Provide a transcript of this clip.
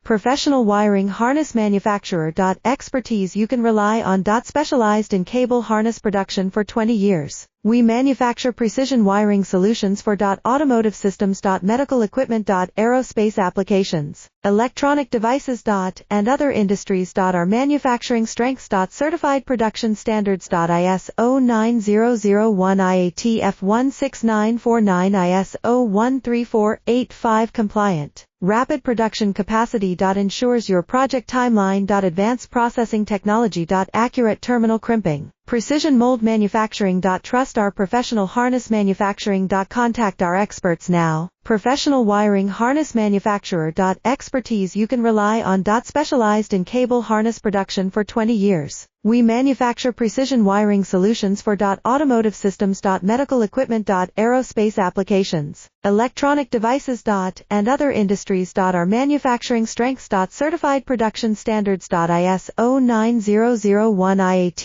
Professional wiring harness manufacturer. Expertise you can rely on. Specialized in cable harness production for 20 years. We manufacture precision wiring solutions for automotive systems, medical equipment, aerospace applications, electronic devices, and other industries. Our manufacturing strengths. Certified production standards. ISO 9001 IATF 16949 ISO 13485 compliant. Rapid production capacity. Ensures your project timeline. Advanced processing technology. Accurate terminal crimping. Precision mold manufacturing. Trust our professional harness manufacturing. Contact our experts now. Professional wiring harness manufacturer. Expertise you can rely on. Specialized in cable harness production for 20 years. We manufacture precision wiring solutions for automotive systems, medical equipment, aerospace applications, electronic devices, and other industries. Our manufacturing strengths. Certified production standards. ISO 9001 IAT